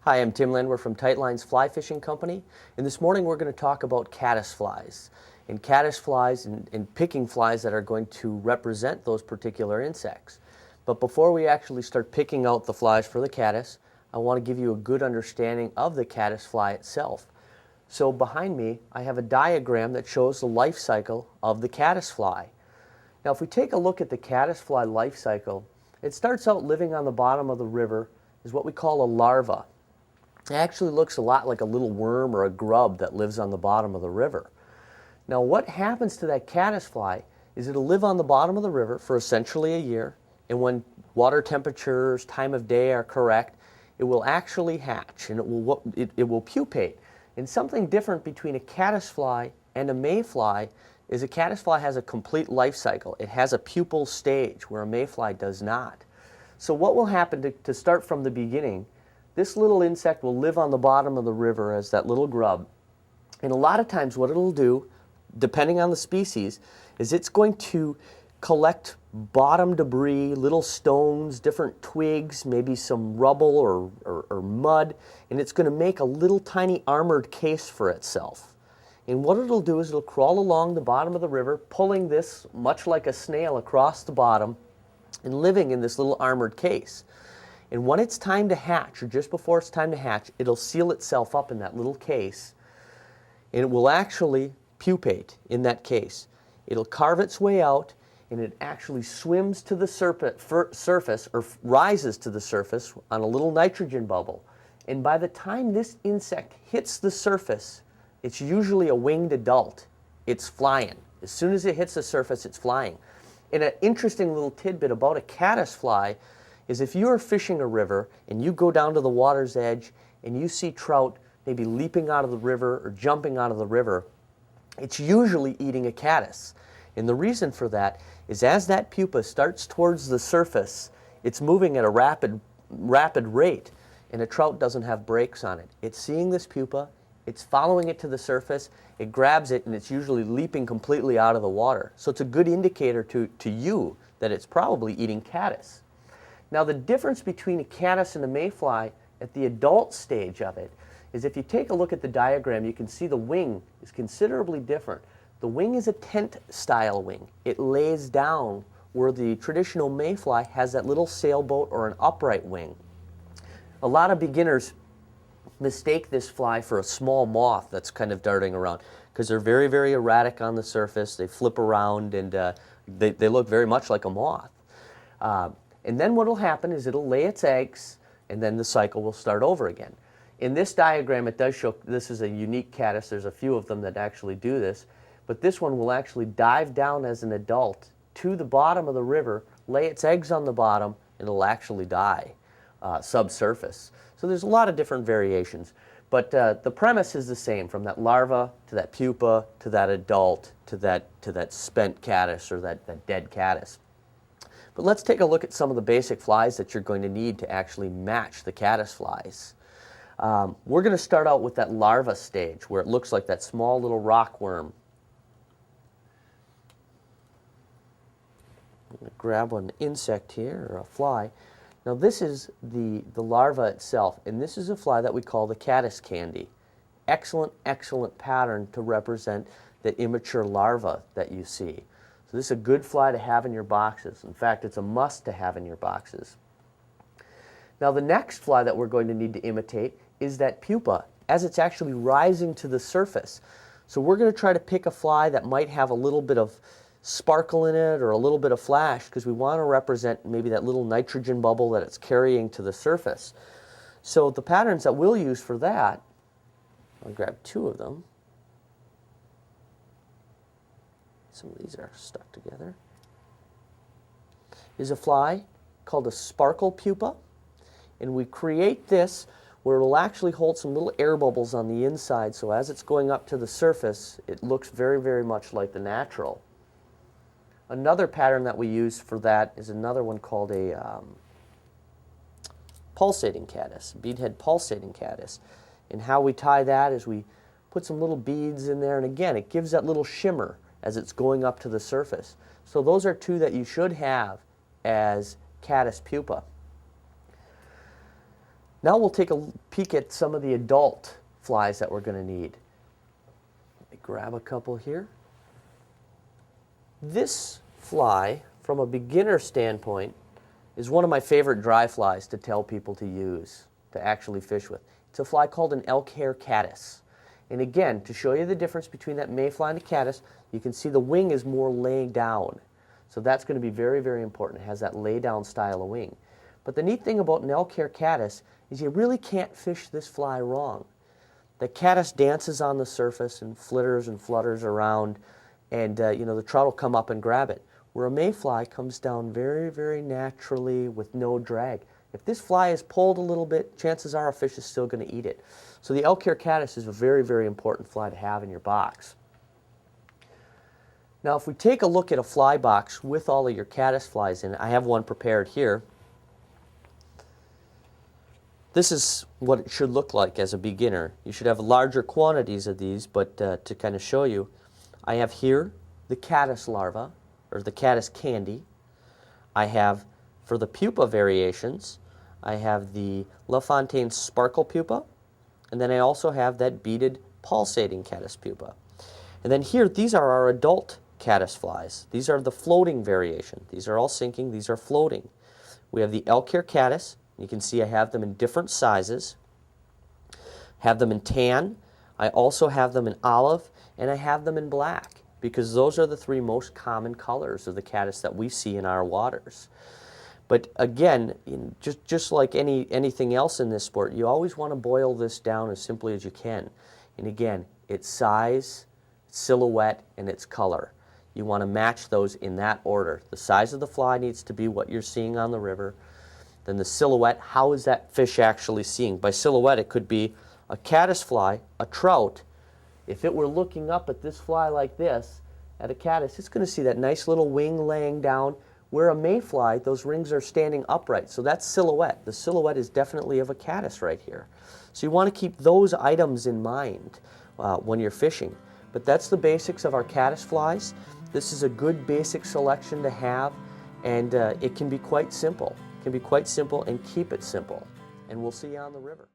Hi, I'm Tim Landwehr from Tightline's Fly Fishing Company, and this morning we're going to talk about caddisflies and picking flies that are going to represent those particular insects. But before we actually start picking out the flies for the caddis, I want to give you a good understanding of the caddisfly itself. So behind me, I have a diagram that shows the life cycle of the caddisfly. Now, if we take a look at the caddisfly life cycle, it starts out living on the bottom of the river as what we call a larva. It actually looks a lot like a little worm or a grub that lives on the bottom of the river. Now, what happens to that caddisfly is it'll live on the bottom of the river for essentially a year, and when water temperatures, time of day are correct, it will actually hatch and it will pupate. And something different between a caddisfly and a mayfly is a caddisfly has a complete life cycle. It has a pupal stage where a mayfly does not. So what will happen to start from the beginning, this little insect will live on the bottom of the river as that little grub. And a lot of times what it'll do, depending on the species, is it's going to collect bottom debris, little stones, different twigs, maybe some rubble or mud, and it's going to make a little tiny armored case for itself. And what it'll do is it'll crawl along the bottom of the river, pulling this much like a snail across the bottom and living in this little armored case. And when it's time to hatch, or just before it's time to hatch, it'll seal itself up in that little case, and it will actually pupate in that case. It'll carve its way out, and it actually swims to the surface, or rises to the surface on a little nitrogen bubble. And by the time this insect hits the surface, it's usually a winged adult. It's flying. As soon as it hits the surface, it's flying. And an interesting little tidbit about a caddisfly is if you are fishing a river and you go down to the water's edge and you see trout maybe leaping out of the river or jumping out of the river, it's usually eating a caddis. And the reason for that is as that pupa starts towards the surface, it's moving at a rapid rate, and a trout doesn't have brakes on it. It's seeing this pupa, it's following it to the surface, it grabs it, and it's usually leaping completely out of the water. So it's a good indicator to you that it's probably eating caddis. Now, the difference between a caddis and a mayfly at the adult stage of it is if you take a look at the diagram, you can see the wing is considerably different. The wing is a tent-style wing. It lays down where the traditional mayfly has that little sailboat or an upright wing. A lot of beginners mistake this fly for a small moth that's kind of darting around because they're very, very erratic on the surface. They flip around and they look very much like a moth. And then what will happen is it'll lay its eggs, and then the cycle will start over again. In this diagram, it does show this is a unique caddis. There's a few of them that actually do this. But this one will actually dive down as an adult to the bottom of the river, lay its eggs on the bottom, and it'll actually die subsurface. So there's a lot of different variations. But the premise is the same, from that larva to that pupa to that adult to that spent caddis or that dead caddis. But let's take a look at some of the basic flies that you're going to need to actually match the caddisflies. We're going to start out with that larva stage where it looks like that small little rockworm. I'm going to grab an insect here, or a fly. Now this is the larva itself, and this is a fly that we call the caddis candy. Excellent, excellent pattern to represent the immature larva that you see. So this is a good fly to have in your boxes. In fact, it's a must to have in your boxes. Now the next fly that we're going to need to imitate is that pupa as it's actually rising to the surface. So we're going to try to pick a fly that might have a little bit of sparkle in it or a little bit of flash because we want to represent maybe that little nitrogen bubble that it's carrying to the surface. So the patterns that we'll use for that, I'll grab two of them. Some of these are stuck together. Is a fly called a sparkle pupa, and we create this where it'll actually hold some little air bubbles on the inside, so as it's going up to the surface, it looks very, very much like the natural. Another pattern that we use for that is another one called a pulsating caddis, beadhead pulsating caddis. And how we tie that is we put some little beads in there, and again, it gives that little shimmer as it's going up to the surface. So those are two that you should have as caddis pupa. Now we'll take a peek at some of the adult flies that we're going to need. Let me grab a couple here. This fly, from a beginner standpoint, is one of my favorite dry flies to tell people to use, to actually fish with. It's a fly called an Elk Hair Caddis. And again, to show you the difference between that Mayfly and a caddis, you can see the wing is more laying down. So that's going to be very, very important. It has that lay down style of wing. But the neat thing about an Elk Hair Caddis is you really can't fish this fly wrong. The caddis dances on the surface and flitters and flutters around, and the trout will come up and grab it. Where a Mayfly comes down very, very naturally with no drag. If this fly is pulled a little bit, chances are a fish is still going to eat it. So the Elk Hair Caddis is a very, very important fly to have in your box. Now if we take a look at a fly box with all of your caddis flies in it, I have one prepared here. This is what it should look like as a beginner. You should have larger quantities of these, but to kind of show you, I have here the caddis larva, or the caddis candy. I have, for the pupa variations, I have the LaFontaine sparkle pupa, and then I also have that beaded pulsating caddis pupa. And then here, these are our adult caddis flies. These are the floating variation. These are all sinking, these are floating. We have the Elk Hair Caddis. You can see I have them in different sizes. Have them in tan. I also have them in olive, and I have them in black, because those are the three most common colors of the caddis that we see in our waters. But again, just like anything else in this sport, you always want to boil this down as simply as you can. And again, its size, silhouette, and its color. You want to match those in that order. The size of the fly needs to be what you're seeing on the river. Then the silhouette, how is that fish actually seeing? By silhouette, it could be a caddis fly, a trout. If it were looking up at this fly like this, at a caddis, it's going to see that nice little wing laying down. Where a Mayfly, those rings are standing upright. So that's silhouette. The silhouette is definitely of a caddis right here. So you want to keep those items in mind when you're fishing. But that's the basics of our caddis flies. This is a good basic selection to have, and it can be quite simple. It can be quite simple, and keep it simple. And we'll see you on the river.